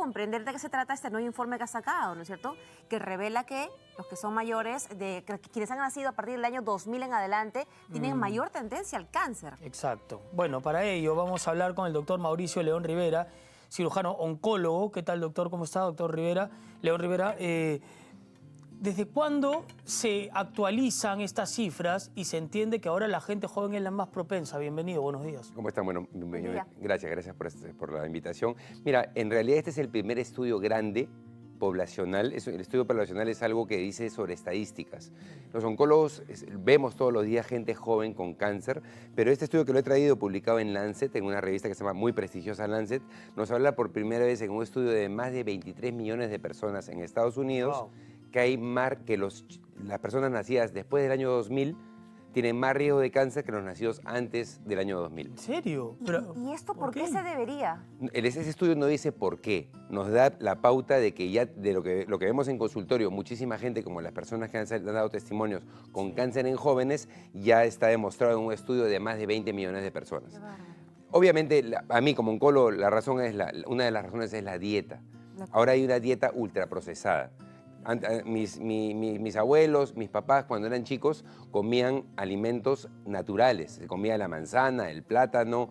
comprender de qué se trata este nuevo informe que ha sacado, ¿no es cierto? Que revela que los que son mayores, quienes han nacido a partir del año 2000 en adelante, tienen mayor tendencia al cáncer. Exacto. Bueno, para ello vamos a hablar con el doctor Mauricio León Rivera, cirujano oncólogo. ¿Qué tal, doctor? ¿Cómo está, doctor Rivera? León Rivera, ¿desde cuándo se actualizan estas cifras y se entiende que ahora la gente joven es la más propensa? Bienvenido, buenos días. ¿Cómo están? Bueno, gracias por la invitación. Mira, en realidad este es el primer estudio grande poblacional. El estudio poblacional es algo que dice sobre estadísticas. Los oncólogos vemos todos los días gente joven con cáncer, pero este estudio que lo he traído publicado en Lancet, en una revista que se llama muy prestigiosa Lancet, nos habla por primera vez en un estudio de más de 23 millones de personas en Estados Unidos. Wow. Que hay más que las personas nacidas después del año 2000 tienen más riesgo de cáncer que los nacidos antes del año 2000. ¿En serio? ¿Y esto por qué se debería? Ese estudio no dice por qué. Nos da la pauta de que ya de lo que vemos en consultorio, muchísima gente, como las personas que han dado testimonios con cáncer en jóvenes, ya está demostrado en un estudio de más de 20 millones de personas. Obviamente, a mí como oncólogo, una de las razones es la dieta. Ahora hay una dieta ultraprocesada. Mis abuelos, mis papás, cuando eran chicos, comían alimentos naturales. Se comía la manzana, el plátano,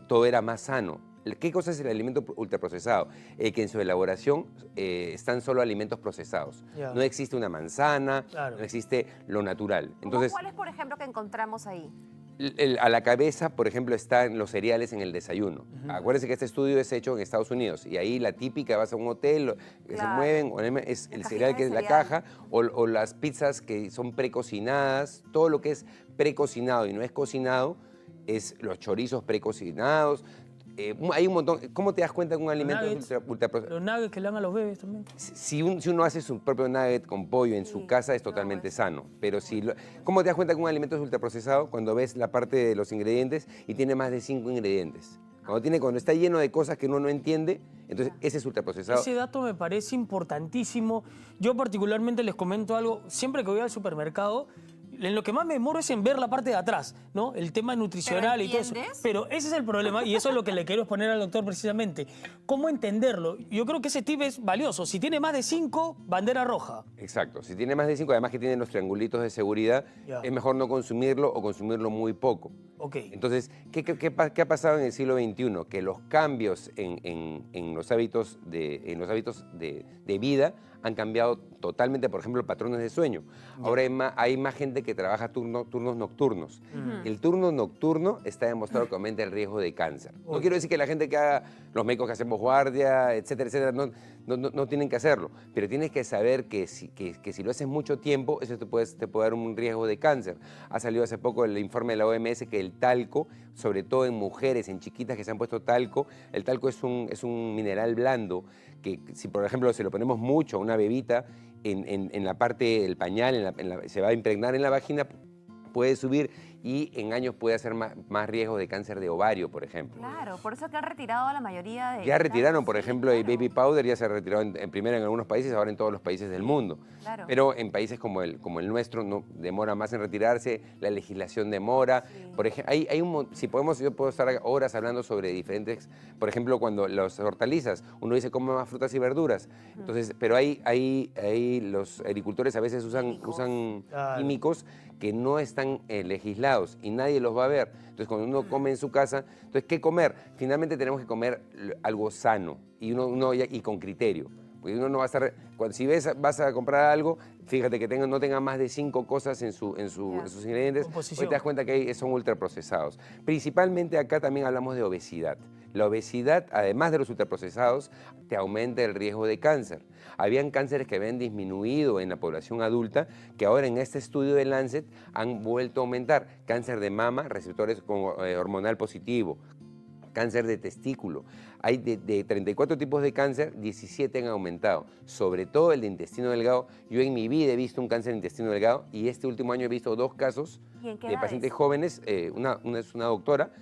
todo era más sano. ¿Qué cosa es el alimento ultraprocesado? Que en su elaboración están solo alimentos procesados. No existe una manzana, no existe lo natural. Entonces, ¿cuáles, por ejemplo, que encontramos ahí? A la cabeza, por ejemplo, están los cereales en el desayuno. Acuérdense que este estudio es hecho en Estados Unidos y ahí la típica, vas a un hotel, que se mueven, es el cereal que es la caja, o las pizzas que son precocinadas. Todo lo que es precocinado y no es cocinado es los chorizos precocinados. Hay un montón. ¿Cómo te das cuenta que un alimento es ultraprocesado? Los nuggets que le dan a los bebés también. Si uno hace su propio nugget con pollo en su casa es totalmente sano. Pero ¿cómo te das cuenta que un alimento es ultraprocesado? Cuando ves la parte de los ingredientes y tiene más de 5 ingredientes. Cuando está lleno de cosas que uno no entiende, entonces ese es ultraprocesado. Ese dato me parece importantísimo. Yo particularmente les comento algo. Siempre que voy al supermercado, en lo que más me demoro es en ver la parte de atrás, ¿no? El tema nutricional y todo eso. Pero ese es el problema y eso es lo que le quiero exponer al doctor precisamente. ¿Cómo entenderlo? Yo creo que ese tip es valioso. Si tiene más de 5, bandera roja. Exacto. Si tiene más de 5, además que tiene los triangulitos de seguridad, es mejor no consumirlo o consumirlo muy poco. Entonces, ¿qué ha pasado en el siglo XXI? Que los cambios en los hábitos de vida han cambiado totalmente, por ejemplo, patrones de sueño. Ahora hay más gente que trabaja turnos nocturnos. El turno nocturno está demostrado que aumenta el riesgo de cáncer. No quiero decir que la gente que haga, los médicos que hacemos guardia, etcétera, etcétera, no tienen que hacerlo, pero tienes que saber que si lo haces mucho tiempo, eso te puede dar un riesgo de cáncer. Ha salido hace poco el informe de la OMS que el talco, sobre todo en mujeres, en chiquitas que se han puesto talco, el talco es un mineral blando que si por ejemplo se lo ponemos mucho a una bebita en la parte del pañal, se va a impregnar en la vagina, puede subir y en años puede hacer más riesgo de cáncer de ovario, por ejemplo. Claro, por eso es que han retirado a la mayoría de... Ya retiraron, por ejemplo, el baby powder ya se retiró primero en algunos países, ahora en todos los países del mundo. Pero en países como el nuestro demora más en retirarse, la legislación demora. Por ejemplo, yo puedo estar horas hablando sobre diferentes, por ejemplo, cuando las hortalizas, uno dice come más frutas y verduras. Entonces, pero los agricultores a veces usan químicos que no están legislados y nadie los va a ver. Entonces, cuando uno come en su casa, entonces, ¿qué comer? Finalmente tenemos que comer algo sano y con criterio. Porque uno no va a estar... Si vas a comprar algo, fíjate que no tenga más de 5 cosas en sus ingredientes, porque te das cuenta que son ultraprocesados. Principalmente acá también hablamos de obesidad. La obesidad, además de los ultraprocesados, te aumenta el riesgo de cáncer. Habían cánceres que habían disminuido en la población adulta, que ahora en este estudio de Lancet han vuelto a aumentar. Cáncer de mama, receptores hormonal positivo, cáncer de testículo. Hay de 34 tipos de cáncer, 17 han aumentado, sobre todo el de intestino delgado. Yo en mi vida he visto un cáncer de intestino delgado y este último año he visto 2 casos de pacientes jóvenes, una es una doctora,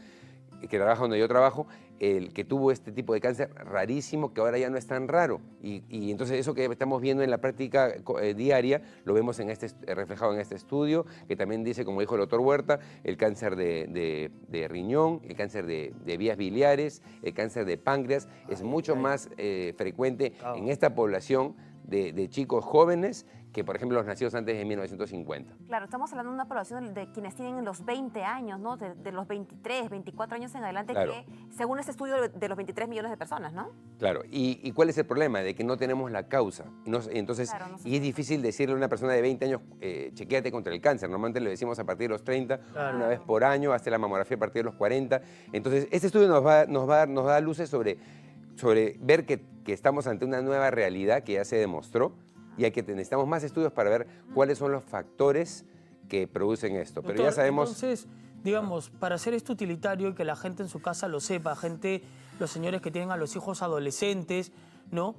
que trabaja donde yo trabajo, el que tuvo este tipo de cáncer rarísimo, que ahora ya no es tan raro. Y entonces eso que estamos viendo en la práctica diaria, lo vemos reflejado en este estudio, que también dice, como dijo el doctor Huerta, el cáncer de riñón, el cáncer de vías biliares, el cáncer de páncreas, es mucho más frecuente en esta población de chicos jóvenes que, por ejemplo, los nacidos antes de 1950. Claro, estamos hablando de una población de quienes tienen los 20 años, ¿no? De los 23, 24 años en adelante, claro, que según este estudio de los 23 millones de personas, ¿no? Claro, ¿y cuál es el problema? De que no tenemos la causa. Entonces, claro, y es difícil decirle a una persona de 20 años, chequéate contra el cáncer. Normalmente le decimos a partir de los 30, claro, una vez por año, hazte la mamografía a partir de los 40. Entonces, este estudio nos da luces sobre ver que estamos ante una nueva realidad que ya se demostró, y que necesitamos más estudios para ver cuáles son los factores que producen esto. Doctor, pero ya sabemos... Entonces, digamos, para hacer esto utilitario y que la gente en su casa lo sepa, los señores que tienen a los hijos adolescentes, ¿no?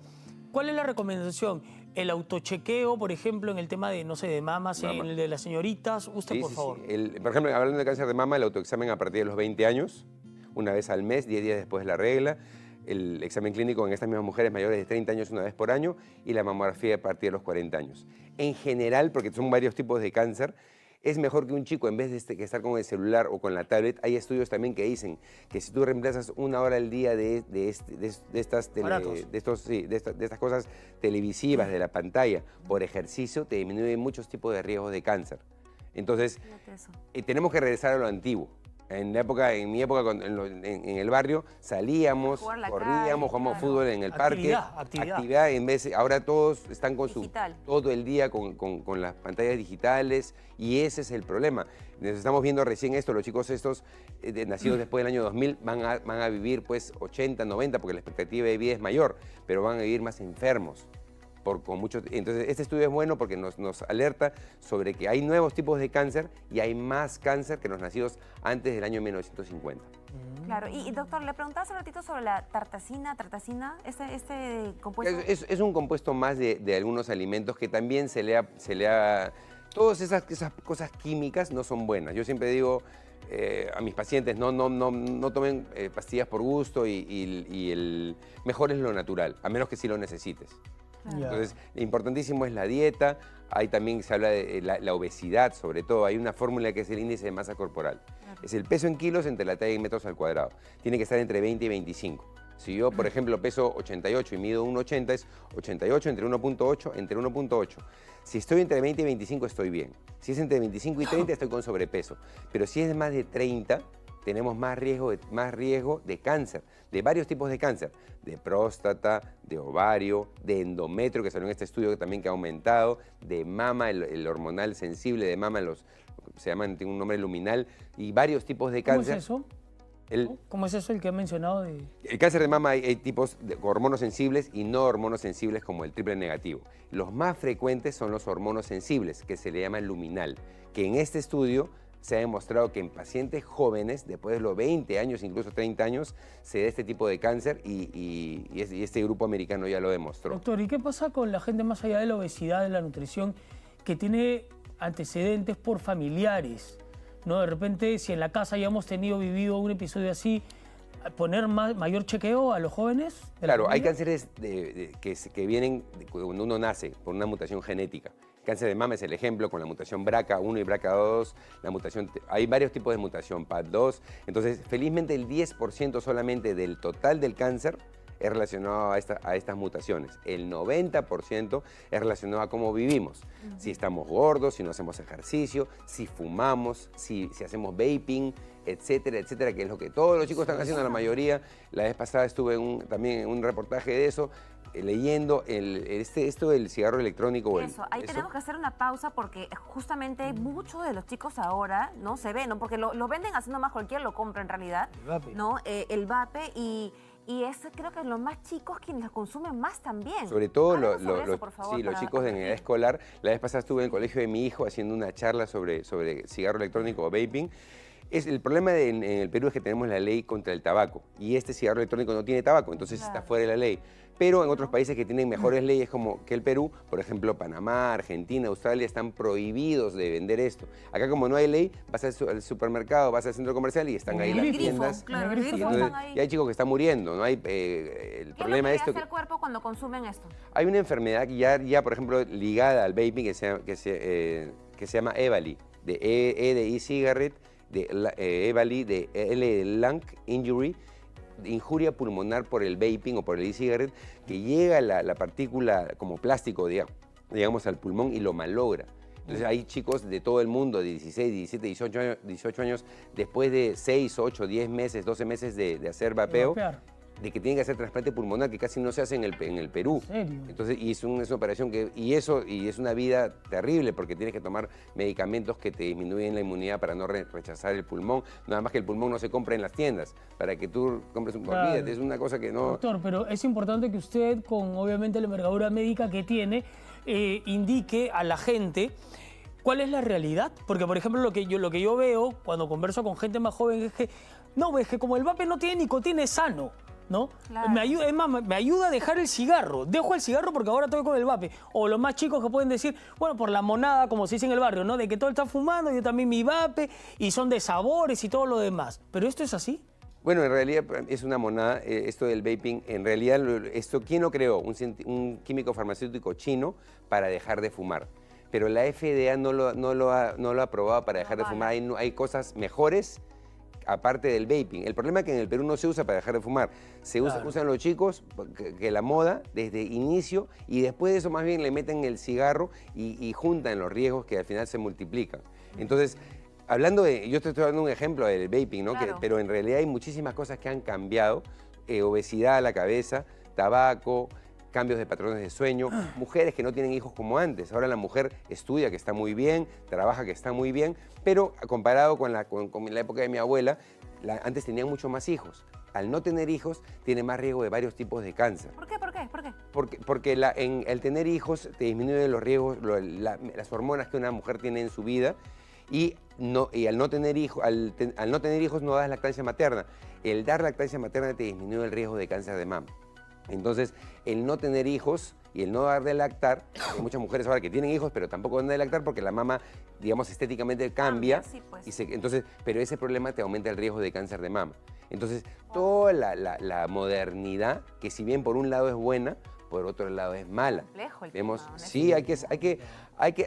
¿Cuál es la recomendación? El autochequeo, por ejemplo, en el tema de, no sé, de mamas, en el de las señoritas. Usted, por favor. Sí. Por ejemplo, hablando de cáncer de mama, el autoexamen a partir de los 20 años, una vez al mes, 10 días después de la regla. El examen clínico en estas mismas mujeres mayores de 30 años una vez por año y la mamografía a partir de los 40 años. En general, porque son varios tipos de cáncer, es mejor que un chico, en vez de que estar con el celular o con la tablet, hay estudios también que dicen que si tú reemplazas 1 hora al día de estas cosas televisivas, de la pantalla, por ejercicio, te disminuye muchos tipos de riesgos de cáncer. Entonces, tenemos que regresar a lo antiguo. En mi época, en el barrio, salíamos, corríamos, jugábamos fútbol en el parque. Actividad. Ahora todos están con todo el día con las pantallas digitales, y ese es el problema. Estamos viendo recién esto, los chicos estos nacidos después del año 2000 van a vivir pues 80, 90, porque la expectativa de vida es mayor, pero van a vivir más enfermos. Entonces, este estudio es bueno porque nos alerta sobre que hay nuevos tipos de cáncer y hay más cáncer que los nacidos antes del año 1950. Claro, y doctor, le preguntaba hace un ratito sobre la tartacina, este compuesto. Es un compuesto más de algunos alimentos que también se le ha... Todas esas cosas químicas no son buenas. Yo siempre digo a mis pacientes, no tomen pastillas por gusto y mejor es lo natural, a menos que sí lo necesites. Entonces, importantísimo es la dieta. Ahí también se habla de la obesidad, sobre todo. Hay una fórmula que es el índice de masa corporal. Es el peso en kilos entre la talla en metros al cuadrado. Tiene que estar entre 20 y 25. Si yo, por ejemplo, peso 88 y mido 1,80, es 88 entre 1,8 entre 1,8. Si estoy entre 20 y 25, estoy bien. Si es entre 25 y 30, estoy con sobrepeso. Pero si es más de 30, tenemos más riesgo de cáncer, de varios tipos de cáncer, de próstata, de ovario, de endometrio, que salió en este estudio también que ha aumentado, de mama, el hormonal sensible de mama, tiene un nombre luminal, y varios tipos de cáncer. ¿Cómo es eso? ¿Cómo es eso el que ha mencionado? El cáncer de mama hay tipos de hormonos sensibles y no hormonos sensibles, como el triple negativo. Los más frecuentes son los hormonos sensibles, que se le llama luminal, que en este estudio se ha demostrado que en pacientes jóvenes, después de los 20 años, incluso 30 años, se da este tipo de cáncer y este grupo americano ya lo demostró. Doctor, ¿y qué pasa con la gente más allá de la obesidad, de la nutrición, que tiene antecedentes por familiares? ¿No? De repente, si en la casa ya hemos vivido un episodio así, ¿poner mayor chequeo a los jóvenes? Claro, hay cánceres que vienen cuando uno nace por una mutación genética. Cáncer de mama es el ejemplo, con la mutación BRCA1 y BRCA2, hay varios tipos de mutación, PAD2. Entonces, felizmente el 10% solamente del total del cáncer es relacionado a estas mutaciones. El 90% es relacionado a cómo vivimos. Si estamos gordos, si no hacemos ejercicio, si fumamos, si hacemos vaping, etcétera, etcétera, que es lo que todos los chicos están haciendo, la mayoría. La vez pasada estuve también en un reportaje de eso, leyendo esto del cigarro electrónico. Ahí tenemos que hacer una pausa porque justamente muchos de los chicos ahora no se ven, ¿no? Porque lo venden haciendo más, cualquiera lo compra en realidad, ¿no? El vape y es, creo que los más chicos quienes los consumen más también. Sobre todo los chicos de edad escolar. La vez pasada estuve en el colegio de mi hijo haciendo una charla sobre cigarro electrónico o vaping. El problema en el Perú es que tenemos la ley contra el tabaco y este cigarro electrónico no tiene tabaco, entonces está fuera de la ley. pero en otros países que tienen mejores leyes como que el Perú, por ejemplo, Panamá, Argentina, Australia, están prohibidos de vender esto. Acá como no hay ley, vas al supermercado, vas al centro comercial y están ahí las tiendas. Claro, y hay chicos que están muriendo, ¿no? Hay, el problema es es esto. ¿qué hace el cuerpo cuando consumen esto? Hay una enfermedad ya por ejemplo, ligada al vaping que se llama EVALI, de E de e-cigarette, de EVALI, de L de lung injury, injuria pulmonar por el vaping o por el e-cigarette, que llega la partícula como plástico, digamos, al pulmón y lo malogra. Entonces hay chicos de todo el mundo, de 16, 17, 18 años, después de 6, 8, 10 meses, 12 meses de hacer vapeo, de que tienen que hacer trasplante pulmonar, que casi no se hace en el Perú. ¿En serio? Entonces, es una operación y es una vida terrible, porque tienes que tomar medicamentos que te disminuyen la inmunidad para no rechazar el pulmón. Nada más que el pulmón no se compra en las tiendas, para que tú compres un... Claro. Olvídate, es una cosa que no... Doctor, pero es importante que usted, con obviamente la envergadura médica que tiene, indique a la gente cuál es la realidad. Porque, por ejemplo, lo que yo veo cuando converso con gente más joven es que, no, es que como el vape no tiene nicotina, es sano, ¿no? Claro. Me ayuda a dejar el cigarro. Dejo el cigarro porque ahora estoy con el vape. O los más chicos que pueden decir, bueno, por la monada, como se dice en el barrio, ¿no? De que todo está fumando, yo también mi vape, y son de sabores y todo lo demás. ¿Pero esto es así? Bueno, en realidad es una monada, esto del vaping. En realidad, ¿quién lo creó? Un químico farmacéutico chino para dejar de fumar. Pero la FDA no lo ha aprobado para dejar de fumar. Hay cosas mejores aparte del vaping. El problema es que en el Perú no se usa para dejar de fumar. Usan los chicos, que la moda, desde inicio, y después de eso más bien le meten el cigarro y juntan los riesgos que al final se multiplican. Entonces, yo te estoy dando un ejemplo del vaping, ¿no? Claro. Pero en realidad hay muchísimas cosas que han cambiado. Obesidad a la cabeza, tabaco, cambios de patrones de sueño, mujeres que no tienen hijos como antes. Ahora la mujer estudia, que está muy bien, trabaja, que está muy bien, pero comparado con la época de mi abuela, antes tenían mucho más hijos. Al no tener hijos, tiene más riesgo de varios tipos de cáncer. ¿Por qué? Porque el tener hijos te disminuye los riesgos, las hormonas que una mujer tiene en su vida, y al no tener hijos no das lactancia materna. El dar lactancia materna te disminuye el riesgo de cáncer de mama. Entonces, el no tener hijos y el no dar de lactar, hay muchas mujeres ahora que tienen hijos, pero tampoco dan de lactar porque la mama, digamos, estéticamente cambia. Sí, pues. Pero ese problema te aumenta el riesgo de cáncer de mama. Entonces, toda la modernidad, que si bien por un lado es buena, por otro lado es mala. Complejo el Vemos, tema, sí,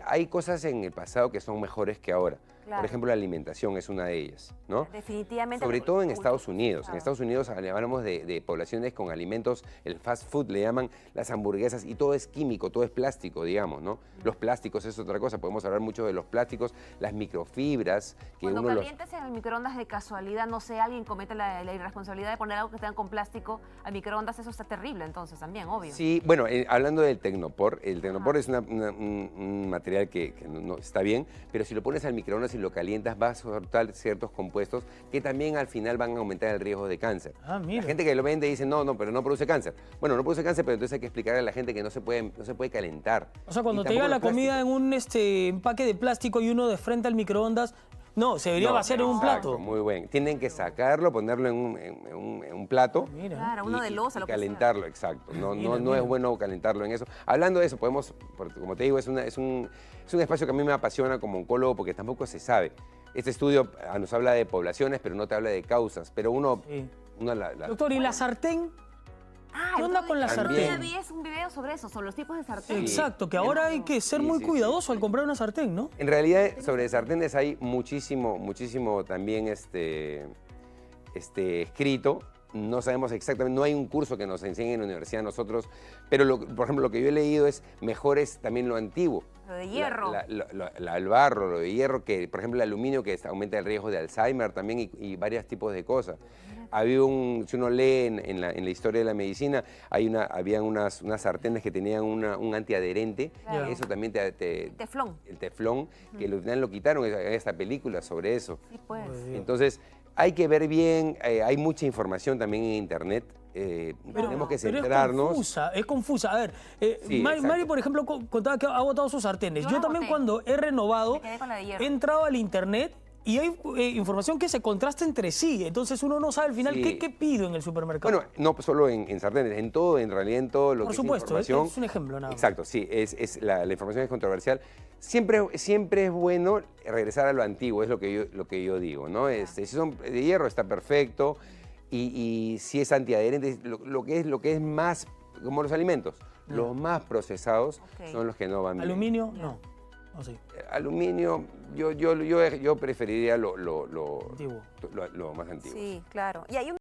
hay cosas en el pasado que son mejores que ahora. Claro. Por ejemplo, la alimentación es una de ellas, ¿no? Definitivamente. Sobre todo en Estados Unidos. En Estados Unidos hablamos de poblaciones con alimentos, el fast food le llaman, las hamburguesas, y todo es químico, todo es plástico, digamos, ¿no? Los plásticos es otra cosa, podemos hablar mucho de los plásticos, las microfibras. Que Cuando calientes en el microondas de casualidad, no sé, alguien comete la irresponsabilidad de poner algo que tenga con plástico al microondas, eso está terrible entonces también, obvio. Sí, bueno, hablando del Tecnopor, el Tecnopor es un material que no está bien, pero si lo pones al microondas y lo calientas, vas a soltar ciertos compuestos que también al final van a aumentar el riesgo de cáncer. Mira. La gente que lo vende dice, no, pero no produce cáncer. Bueno, no produce cáncer, pero entonces hay que explicarle a la gente que no se puede calentar. O sea, cuando te llega la comida en un empaque de plástico y uno de frente al microondas, no, se debería vaciar en un plato. Muy bien. Tienen que sacarlo, ponerlo en un plato. Mira. Claro, uno de loza, lo que sea. Calentarlo, exacto. No es bueno calentarlo en eso. Hablando de eso, como te digo, es un espacio que a mí me apasiona como oncólogo porque tampoco se sabe. Este estudio nos habla de poblaciones, pero no te habla de causas. Pero Doctor, ¿y la sartén? ¿Qué onda con la sartén? Vi un video sobre eso, sobre los tipos de sartén. Exacto, que ahora hay que ser muy cuidadoso al comprar una sartén, ¿no? En realidad, sobre sartenes hay muchísimo también escrito. No sabemos exactamente, no hay un curso que nos enseñe en la universidad a nosotros, pero por ejemplo, lo que yo he leído es mejor es también lo antiguo. Lo de hierro. El barro, lo de hierro, que por ejemplo el aluminio, que aumenta el riesgo de Alzheimer también y varios tipos de cosas. Si uno lee en la historia de la medicina, habían unas sartenes que tenían un antiadherente, Claro. eso también Teflón. el teflón, que al final lo quitaron, hay esta película sobre eso. Sí, pues. Entonces, hay que ver bien, hay mucha información también en internet, tenemos que centrarnos. Es confusa. A ver, Sí, Mari, por ejemplo, contaba que ha botado sus sartenes. Yo Yo las también boté. cuando he renovado, Me quedé con la de hierro. he entrado al internet Y hay información que se contrasta entre sí, entonces uno no sabe al final qué pido en el supermercado. Bueno, no solo en sartenes, en todo, en realidad en todo lo que es información. Por supuesto, es un ejemplo nada más. Exacto, sí, la información es controversial. Siempre es bueno regresar a lo antiguo, es lo que yo digo, ¿no? Si son de hierro está perfecto y si es antiadherente, lo que es más, como los alimentos, los más procesados son los que no van bien. ¿Aluminio? No. ¿O sí? Aluminio, yo preferiría lo más antiguo. Sí, claro. Y hay un